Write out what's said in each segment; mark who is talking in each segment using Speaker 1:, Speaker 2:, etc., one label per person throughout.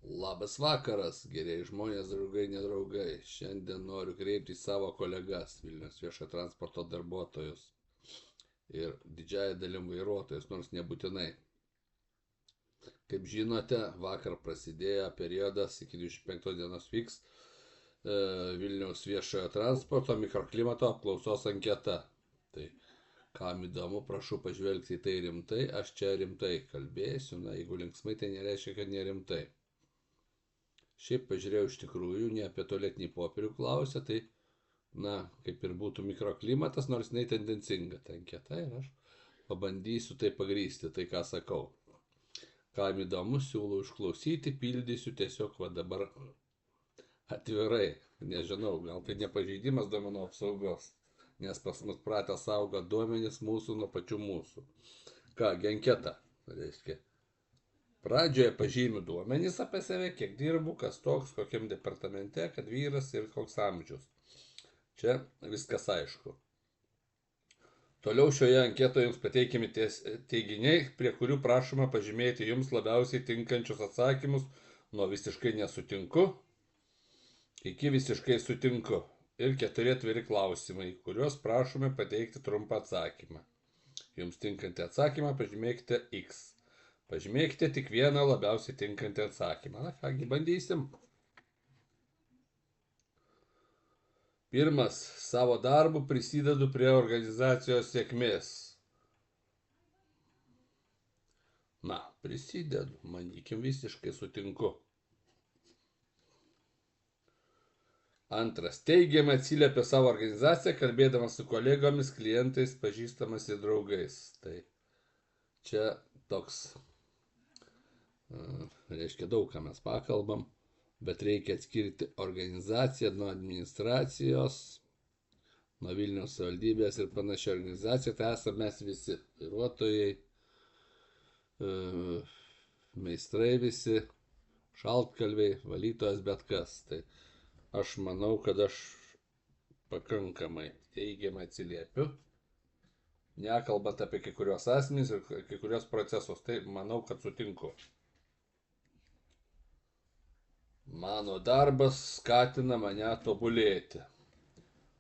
Speaker 1: Labas vakaras, geriai žmonės, draugai, nedraugai. Šiandien noriu kreipti į savo kolegas, Vilniaus viešo transporto darbuotojus ir didžiąją dalim vairuotojus, nors nebūtinai. Kaip žinote, vakar prasidėjo periodas, iki 25 dienos vyks Vilniaus viešojo transporto mikroklimato apklausos anketa. Tai kam įdomu, prašau pažvelgti į tai rimtai, aš čia rimtai kalbėsiu, jeigu linksmai, tai nereiškia, kad nerimtai. Šiaip pažiūrėjau iš tikrųjų, ne apie tualetinį popierių klausė, tai, kaip ir būtų mikroklimatas, nors jinai tendencinga ta anketa ir aš pabandysiu tai pagrysti, tai ką sakau. Kam įdomu, siūlau išklausyti, pildysiu tiesiog dabar atvirai. Nežinau, gal tai nepažeidimas duomenų apsaugos, nes pas mus pratę saugo duomenys mūsų nuo pačių mūsų. Kągi, anketa, reiškia. Pradžioje pažymiu duomenys apie save, kiek dirbu, kas toks, kokiam departamente, kad vyras ir koks amžius. Čia viskas aišku. Toliau šioje anketoje jums pateikiami teiginiai, prie kurių prašoma pažymėti jums labiausiai tinkančius atsakymus nuo visiškai nesutinku iki visiškai sutinku. Ir 4 atviri klausimai, kuriuos prašome pateikti trumpą atsakymą. Jums tinkantį atsakymą pažymėkite X. Pažymėkite tik vieną labiausiai tinkantį atsakymą. Kągi, bandysim. Pirmas, savo darbu prisidedu prie organizacijos sėkmės. Prisidedu, manykim, visiškai sutinku. Antras, teigiamai atsiliepia savo organizaciją, kalbėdamas su kolegomis, klientais, pažįstamas ir draugais. Tai čia toks, reiškia, daug ką mes pakalbam, bet reikia atskirti organizaciją nuo administracijos, nuo Vilniaus savivaldybės ir panašią organizaciją. Tai esame mes visi, vairuotojai, meistrai visi, šaltkalviai, valytojas, bet kas. Tai aš manau, kad aš pakankamai teigiamai atsiliepiu, nekalbant apie kai kurios asmenys ir kai kurios procesus. Tai manau, kad sutinku. Mano darbas skatina mane tobulėti.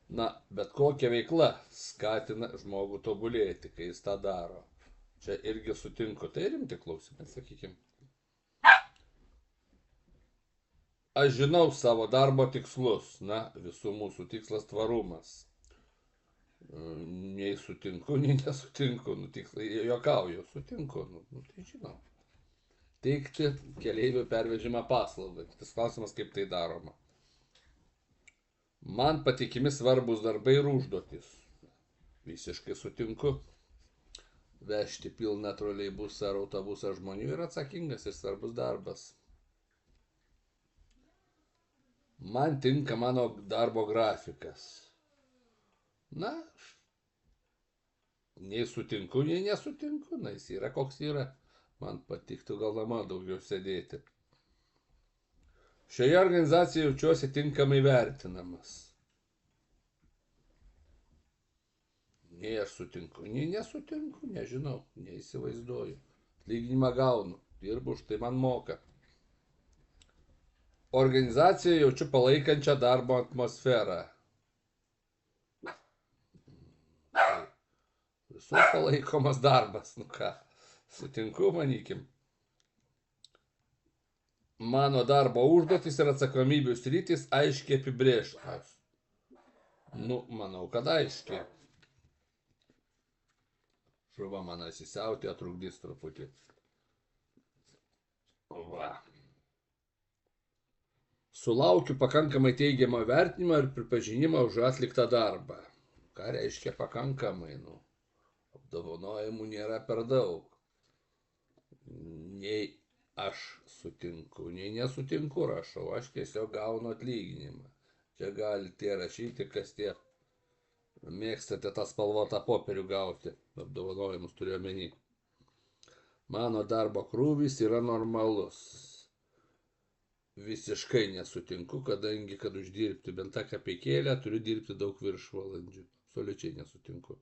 Speaker 1: Bet kokia veikla skatina žmogų tobulėti, kai jis tą daro. Čia irgi sutinku. Tai rimti klausimai, sakykime. Aš žinau savo darbo tikslus. Visų mūsų tikslas tvarumas. Nei sutinku, nei nesutinku. Juokauju, sutinku. Tai žinau. Teikti keleivių pervežimą paslaugą. Tas klausimas, kaip tai daroma. Man patikimi svarbus darbai ir užduotis. Visiškai sutinku. Vežti pilną troleibusą ar autobusą žmonių yra atsakingas ir svarbus darbas. Man tinka mano darbo grafikas. Nei sutinku, nei nesutinku. Jis yra koks yra. Man patiktų gal namą daugiau sėdėti. Šioje organizacijoje jaučiuosi tinkamai vertinamas. Nei aš sutinku, nei nesutinku, nežinau, neįsivaizduoju. Atlyginimą gaunu, dirbu, už tai man moka. Organizacijoje jaučiu palaikančią darbo atmosferą. Visų palaikomas darbas, Sutinku, manykim. Mano darbo užduotis ir atsakomybių sritys aiškiai apibrėžtos. Manau, kad aiškiai. Žuva man įsisiautė, trukdys truputį. Sulaukiu pakankamai teigiamą vertinimą ir pripažinimą už atliktą darbą. Ką reiškia pakankamai? Apdovanojimų nėra per daug. Nei aš sutinku, nei nesutinku rašau, aš tiesiog gaunu atlyginimą. Čia galite rašyti, kas tie mėgstate tą spalvotą popierių gauti, apdovanojimus turiu omeny. Mano darbo krūvis yra normalus. Visiškai nesutinku, kadangi, kad uždirbti bent tą kapikėlę, turiu dirbti daug viršvalandžių. Absoliučiai nesutinku.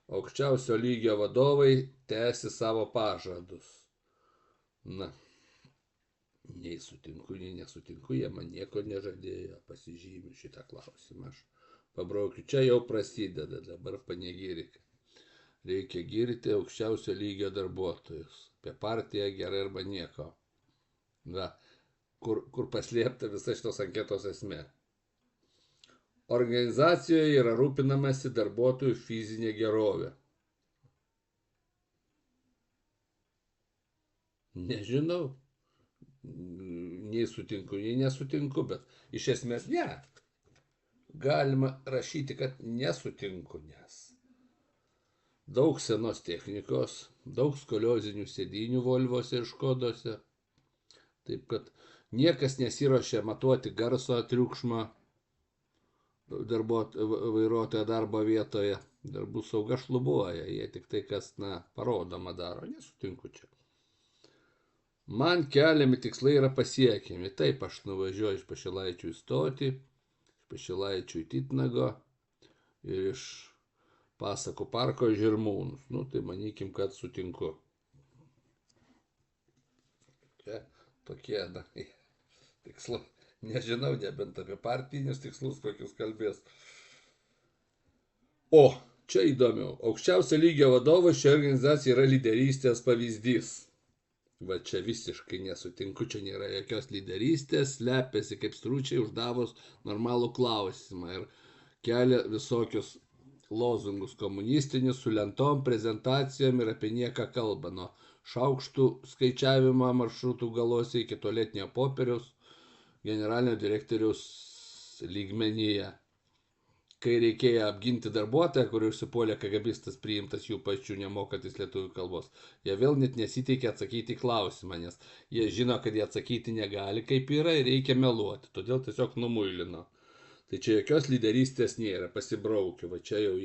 Speaker 1: Aukščiausio lygio vadovai tęsi savo pažadus. Nei sutinku, nei nesutinku, jie man nieko nežadėjo, pasižymiu šitą klausimą. Aš pabraukiu, čia jau prasideda dabar panegirika. Reikia girti aukščiausio lygio darbuotojus. Apie partiją gerai arba nieko. Va, kur paslėpta visa šitos anketos esmė. Organizacijoje yra rūpinamasi darbuotojų fizinė gerovė. Nežinau. Nei sutinku, nei nesutinku, bet iš esmės ne. Galima rašyti, kad nesutinku, nes daug senos technikos, daug skoliozinių sėdynių Volvose ir Škodose. Taip kad niekas nesiruošia matuoti garso triukšmą vairuotojo darbo vietoje. Darbų sauga šlubuoja, jie tik tai kas, parodoma daro. Nesutinku čia. Man keliami tikslai yra pasiekiami. Taip, aš nuvažiuoju iš Pašilaičių į Stotį, iš Pašilaičių į Titnago ir iš Pasakų parko į Žirmūnus. Tai manykim, kad sutinku. Čia tokie, tikslai. Nežinau, nebent apie partinius tikslus kokius kalbės. O, čia įdomiau. Aukščiausio lygio vadovas šioje organizacijoje yra lyderystės pavyzdys. Va čia visiškai nesutinku, čia nėra jokios lyderystės, slepiasi kaip stručiai uždavus normalų klausimą ir kelia visokius lozungus komunistinius su lentom, prezentacijom ir apie nieką kalba. Nuo šaukštų skaičiavimo maršrutų galuose iki tualetinio popieriaus generalinio direktoriaus lygmenyje. Kai reikėjo apginti darbuotoją, kurį užsipuolė KGBistas priimtas jų pačių nemokantis lietuvių kalbos, jie vėl net nesiteikė atsakyti į klausimą, nes jie žino, kad jie atsakyti negali, kaip yra, ir reikia meluoti. Todėl tiesiog numuilino. Tai čia jokios lyderystės nėra, pasibraukiu. Va čia jau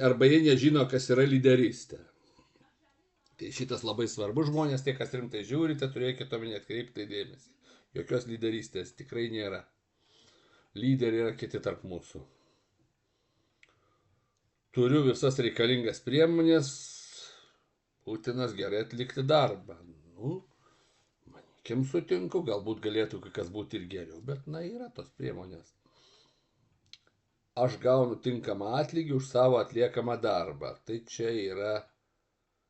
Speaker 1: arba jie nežino, kas yra lyderystė. Tai šitas labai svarbu, žmonės, tie, kas rimtai žiūrite, turėkite omenyje, atkreipti dėmesį. Jokios lyderystės tikrai nėra. Lyderiai yra kiti tarp mūsų. Turiu visas reikalingas priemonės, būtinas gerai atlikti darbą. Manykim sutinku, galbūt galėtų kai kas būti ir geriau, bet yra tos priemonės. Aš gaunu tinkamą atlygį už savo atliekamą darbą. Tai čia yra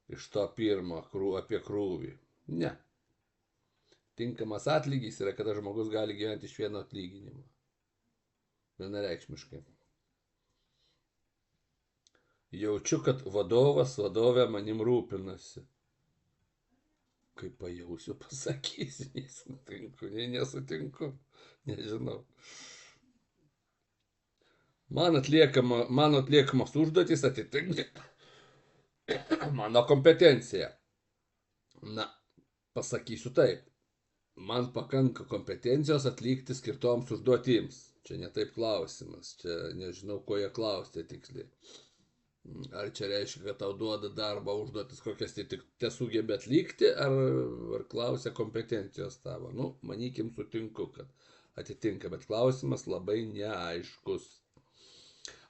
Speaker 1: iš to pirmo apie krūvį. Ne. Tinkamas atlygis yra, kada žmogus gali gyventi iš vieno atlyginimo. Vienareikšmiškai. Jaučiu, kad vadovė manim rūpinasi. Kai pajausiu, pasakysiu, nesutinku, nesutinku, nežinau. Mano atliekamos užduotys atitinka mano kompetenciją. Pasakysiu taip. Man pakanka kompetencijos atlikti skirtoms užduotims. Čia ne taip klausimas. Čia nežinau, ko jie klausė tiksliai. Ar čia reiškia, kad tau duoda darbą užduotis, kokias tai tik tesugebė atlikti, ar klausia kompetencijos tavo. Manykim, sutinku, kad atitinka, bet klausimas labai neaiškus.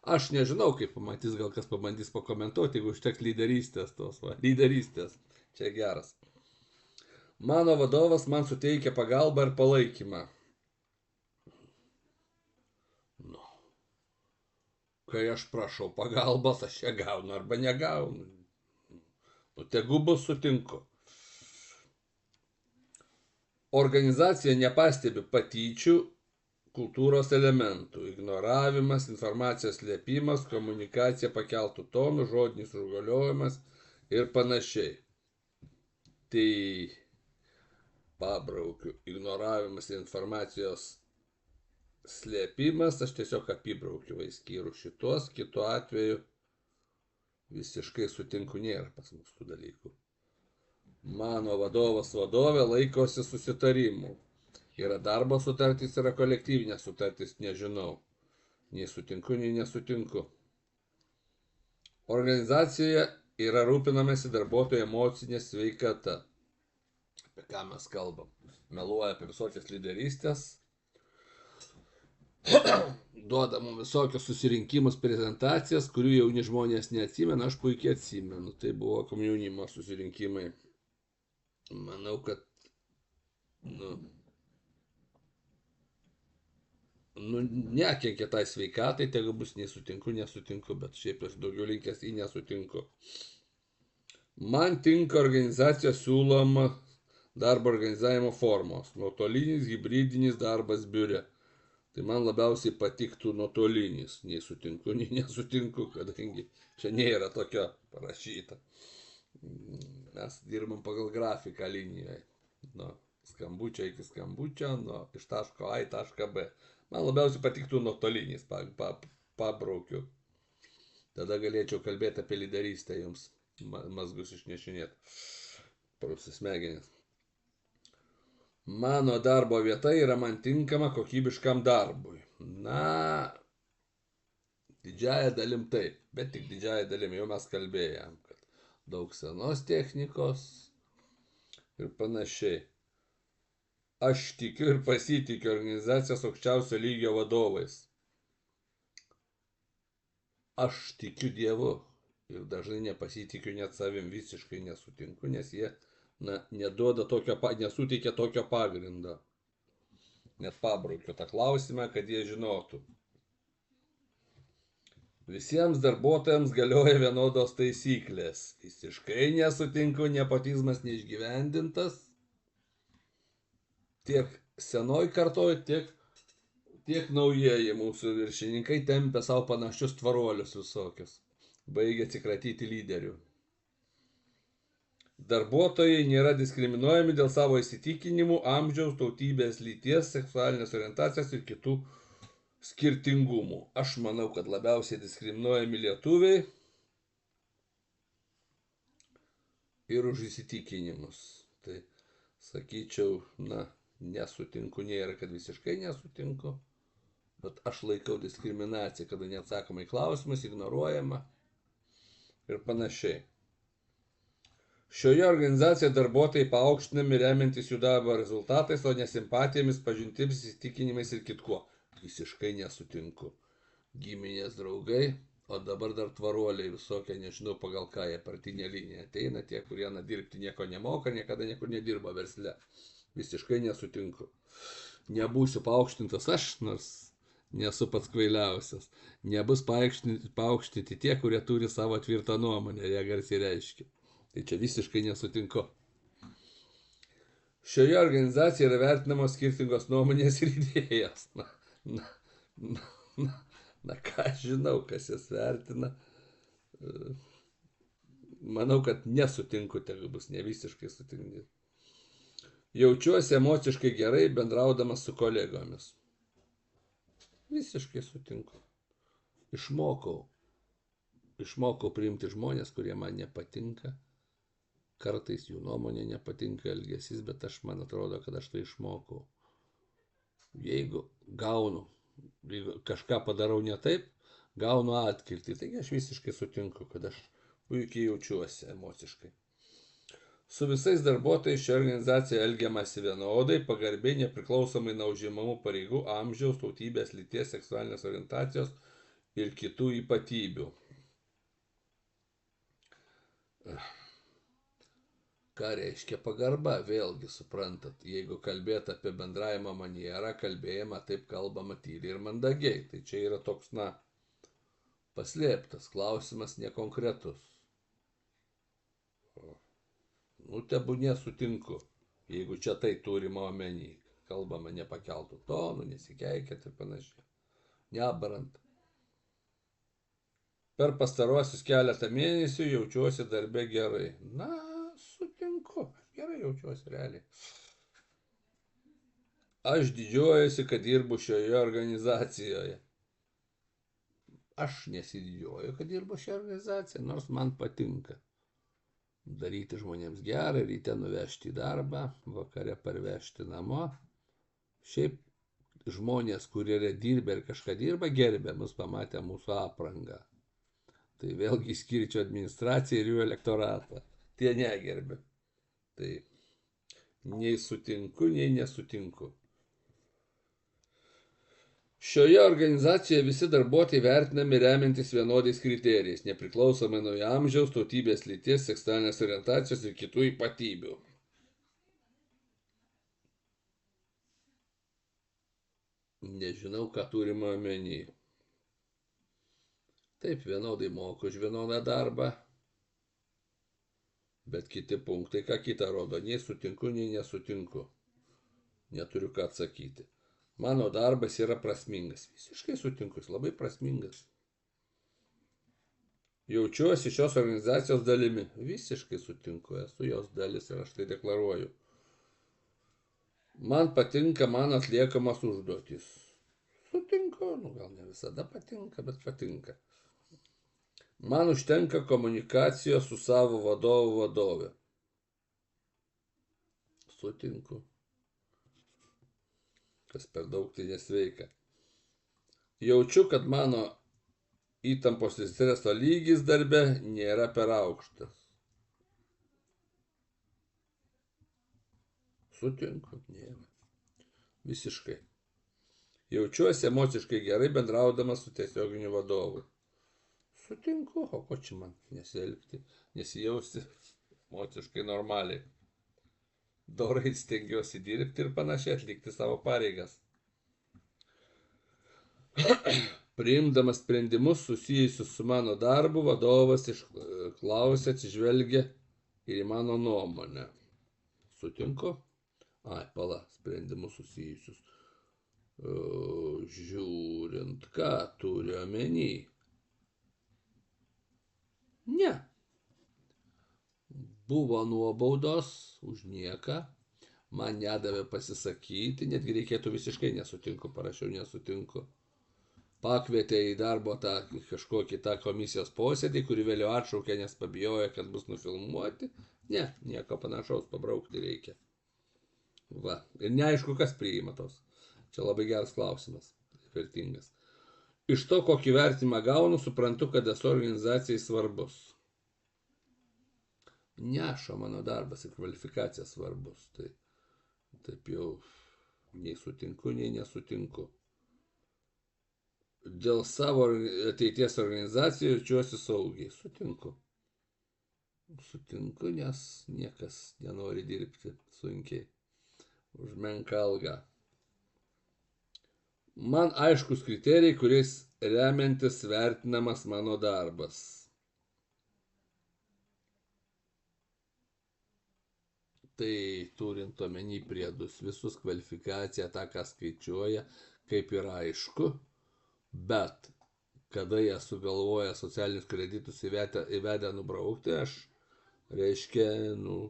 Speaker 1: Aš nežinau, kaip pamatys, gal kas pabandys pakomentuoti, jeigu užteks lyderystės tos. Lyderystės. Čia geras. Mano vadovas man suteikia pagalbą ir palaikymą. Kai aš prašau pagalbos, aš ją gaunu arba negaunu. Tegu bus, sutinku. Organizacija nepastebi patyčių kultūros elementų. Ignoravimas, informacijos slėpimas, komunikacija pakeltų tonų, žodinis užgaliojimas ir panašiai. Tai pabraukiu. Ignoravimas ir informacijos slėpimas, aš tiesiog apibraukiu išskyrus šitos, kitu atveju visiškai sutinku, nėra pas mus tų dalykų. Mano vadovė laikosi susitarimų. Yra darbo sutartys, yra kolektyvinės sutartys, nežinau. Nei sutinku, nei nesutinku. Organizacijoje yra rūpinamasi darbuotojų emocinė sveikata. Apie ką mes kalbam? Meluoja apie visokias lyderystės. Duoda mums visokius susirinkimus, prezentacijas, kurių jauni žmonės neatsimena, aš puikiai atsimenu. Tai buvo komjaunimo susirinkimai. Manau, kad Nekenkia tai sveikatai, tegu bus nesutinku, bet šiaip aš daugiau linkęs į nesutinku. Man tinka organizacijos siūloma darbo organizavimo formos. Nuotolinis, hybridinis darbas biure. Tai man labiausiai patiktų nuotolinis. Nei sutinku, nei nesutinku, kadangi čia nėra tokio parašyta. Mes dirbam pagal grafiką linijoje. Nuo skambučio iki skambučio, iš taško A į tašką B. Man labiausiai patiktų nuotolinis, pabraukiu. Tada galėčiau kalbėti apie lyderystę jums, mazgus išnešinėti. Prūsis smegenis. Mano darbo vieta yra man tinkama kokybiškam darbui. Didžiąją dalim taip, bet tik didžiąją dalim jau mes kalbėjom, kad daug senos technikos ir panašiai. Aš tikiu ir pasitikiu organizacijos aukščiausio lygio vadovais. Aš tikiu Dievu ir dažnai nepasitikiu net savim, visiškai nesutinku, nes jie nesuteikia tokio pagrindo. Net pabraukiu tą klausimą, kad jie žinotų. Visiems darbuotojams galioja vienodos taisyklės. Visiškai nesutinku, nepotizmas neišgyvendintas. Tiek senoj kartoj, tiek naujieji mūsų viršininkai tempia savo panašius tvaruolius visokius. Baigia atsikratyti lyderių. Darbuotojai nėra diskriminuojami dėl savo įsitikinimų, amžiaus, tautybės, lyties, seksualinės orientacijos ir kitų skirtingumų. Aš manau, kad labiausiai diskriminuojami lietuviai ir už įsitikinimus. Tai sakyčiau, nesutinku, nėra, kad visiškai nesutinku, bet aš laikau diskriminaciją, kada neatsakoma į klausimus, ignoruojama ir panašiai. Šioje organizacijoje darbuotojai paaukštinami remiantis jų darbo rezultatais, o ne simpatijomis, pažintimis, įsitikinimais ir kitkuo. Visiškai nesutinku. Giminės draugai, o dabar dar tvaruoliai visokie, nežinau pagal ką jie partinė linija ateina, tie, kurie dirbti nieko nemoka, niekada niekur nedirba versle. Visiškai nesutinku. Nebūsiu paaukštintas aš, nors nesu pats kvailiausias. Nebus paaukštinti tie, kurie turi savo tvirtą nuomonę, ją garsiai reiškia. Tai čia visiškai nesutinku. Šioje organizacijoje yra vertinamos skirtingos nuomonės ir idėjos. Ką žinau, kas jas vertina. Manau, kad nesutinku, tegu bus ne visiškai sutinku. Jaučiuosi emociškai gerai bendraudamas su kolegomis. Visiškai sutinku. Išmokau priimti žmonės, kurie man nepatinka. Kartais jų nuomonė nepatinka elgesys, bet man atrodo, kad aš tai išmokau. Jeigu kažką padarau ne taip, gaunu atkirtį. Taigi aš visiškai sutinku, kad aš puikiai jaučiuosi emociškai. Su visais darbuotojais šioje organizacijoje elgiamasi vienodai, pagarbiai, nepriklausomai nuo užimamų pareigų, amžiaus, tautybės, lyties, seksualinės orientacijos ir kitų ypatybių. Ką reiškia pagarba? Vėlgi suprantat, jeigu kalbėt apie bendravimo manierą, kalbėjimą, taip kalbama tyliai ir mandagiai. Tai čia yra toks, paslėptas klausimas, nekonkretus. Tebūnie sutinku, jeigu čia tai turima omeny. Kalbama nepakeltų tonų, nesikeikėt ir panašiai. Nebarant. Per pastaruosius keletą mėnesių jaučiuosi darbe gerai. Sutinku, gerai jaučiuosi realiai. Aš didžiuojuosi, kad dirbu šioje organizacijoje. Aš nesididžiuoju, kad dirbu šioje organizacijoje, nors man patinka. Daryti žmonėms gerą, ryte nuvežti į darbą, vakare parvežti namo. Šiaip žmonės, kurie yra dirbę ir kažką dirba, gerbė mus, pamatę mūsų aprangą. Tai vėlgi skirčiau administraciją ir jų elektoratą. Tie negerbė. Tai nei sutinku, nei nesutinku. Šioje organizacijoje visi darbuotojai vertinami remiantis vienodais kriterijais, nepriklausomai nuo amžiaus, tautybės, lyties, seksualinės orientacijos ir kitų ypatybių. Nežinau, ką turime omeny. Taip, vienodai moku už vienodą darbą, bet kiti punktai, ką kitą rodo. Nei sutinku, nei nesutinku. Neturiu ką atsakyti. Mano darbas yra prasmingas. Visiškai sutinku, jis labai prasmingas. Jaučiuosi šios organizacijos dalimi. Visiškai sutinku, esu jos dalis ir aš tai deklaruoju. Man patinka mano atliekamas užduotis. Sutinku, gal ne visada patinka, bet patinka. Man užtenka komunikacijos su savo vadovu vadove. Sutinku. Kas per daug tai nesveika. Jaučiu, kad mano įtampos ir streso lygis darbe nėra per aukštas. Sutinku, nėra. Visiškai. Jaučiuosi emociškai gerai bendraudamas su tiesioginiu vadovu. Sutinku, o ko čia man nesielgti, nesijausti emociškai normaliai. Dorai stengiuosi dirbti ir panašiai atlikti savo pareigas. Priimdamas sprendimus susijusius su mano darbu, vadovas išklausė, atsižvelgia ir į mano nuomonę. Sutinku? Sprendimus susijusius. Žiūrint, ką turi omeny. Ne. Buvo nuobaudos už nieką, man nedavė pasisakyti, netgi reikėtų visiškai nesutinku, parašiau nesutinku. Pakvietė į darbo kažkokį tą komisijos posėdį, kurį vėliau atšaukė, nes pabijojo, kad bus nufilmuoti. Ne, nieko panašaus, pabraukti reikia. Va, ir neaišku, kas priima tos. Čia labai geras klausimas, vertingas. Iš to, kokį vertimą gaunu, suprantu, kad esu organizacijai svarbus. Neša mano darbas ir kvalifikacija svarbus. Tai taip jau nei sutinku, nei nesutinku. Dėl savo ateities organizacijų jaučiuosi saugiai. Sutinku. Sutinku, nes niekas nenori dirbti sunkiai. Už menką algą. Man aiškus kriterijai, kuriais remiantis vertinamas mano darbas. Tai turint omeny priedus, visus kvalifikaciją, tą, ką skaičiuoja, kaip ir aišku, bet kada jie sugalvoja socialinius kreditus įvedę nubraukti, aš, reiškia,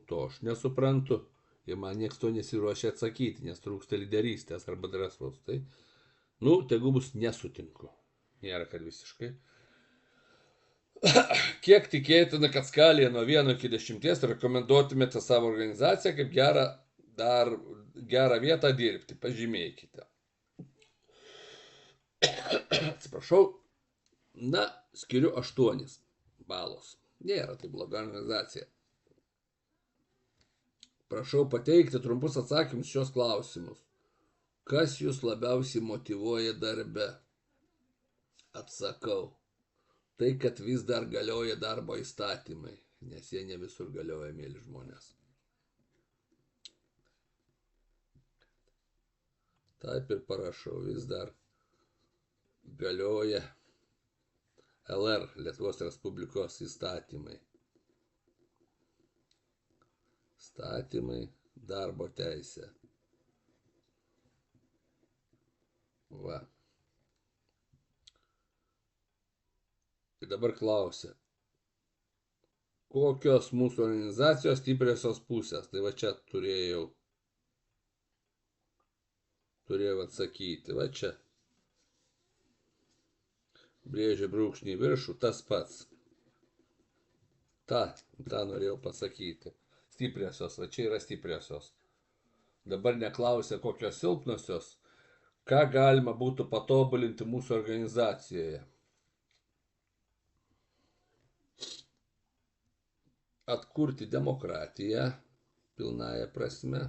Speaker 1: to aš nesuprantu. Ir man nieks to nesiruošia atsakyti, nes trūksta lyderystės arba drąsos. Tai, tegu bus nesutinku. Nėra, kad visiškai. Kiek tikėtina, kad skalėje nuo 1 iki 10 rekomenduotumėte savo organizaciją kaip gerą vietą dirbti? Pažymėkite. Atsiprašau. Skiriu 8 balus. Nėra tai bloga organizacija. Prašau pateikti trumpus atsakymus šios klausimus. Kas jūs labiausiai motyvuoja darbe? Atsakau. Tai, kad vis dar galioja darbo įstatymai, nes jie ne visur galioja, mėly žmonės. Taip ir parašau, vis dar galioja LR, Lietuvos Respublikos įstatymai. Statymai, darbo teisė. Va. Ir dabar klausia, kokios mūsų organizacijos stipriosios pusės? Tai va čia turėjau atsakyti. Va čia. Brėžia brūkšnį į viršų, tas pats. tą norėjau pasakyti. Stipriosios, va čia yra stipriosios. Dabar neklausia, kokios silpnosios, ką galima būtų patobulinti mūsų organizacijoje. Atkurti demokratiją pilnąja prasme.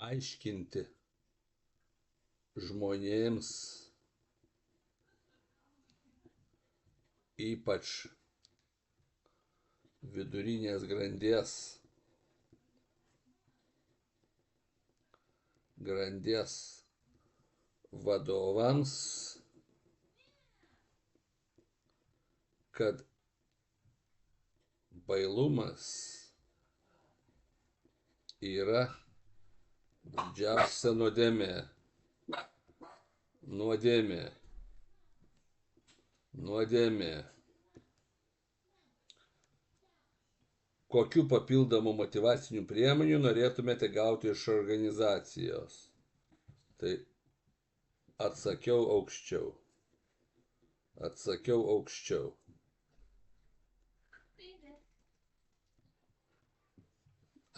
Speaker 1: Aiškinti žmonėms, ypač vidurinės grandies vadovams, kad bailumas yra didžiausia nuodėmė. Kokių papildomų motyvacinių priemonių norėtumėte gauti iš organizacijos? Tai atsakiau aukščiau.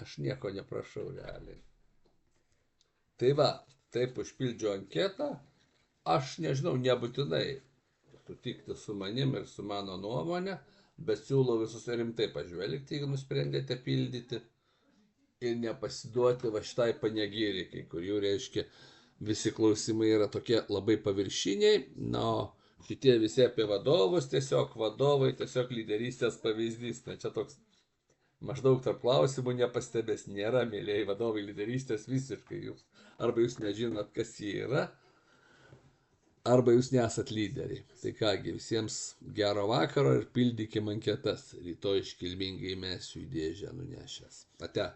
Speaker 1: Aš nieko neprašau realiai. Tai va, taip užpildžiau anketą. Aš nežinau, nebūtinai sutikti su manim ir su mano nuomonė, bet siūlau visus rimtai pažvelgti, jeigu nusprendėte pildyti ir nepasiduoti va šitai panegyrikai, kur jau reiškia visi klausimai yra tokie labai paviršiniai, na, šitie visi apie vadovus, vadovai, tiesiog lyderystės pavyzdys, na čia toks maždaug tarp klausimų nepastebės, nėra, mėlyjei vadovai, lyderystės visiškai jūs. Arba jūs nežinot, kas jie yra, arba jūs nesat lyderiai. Tai kągi, visiems gero vakaro ir pildykim anketas. Rytoj iškilmingai mesiu į dėžę nunešęs. Ate.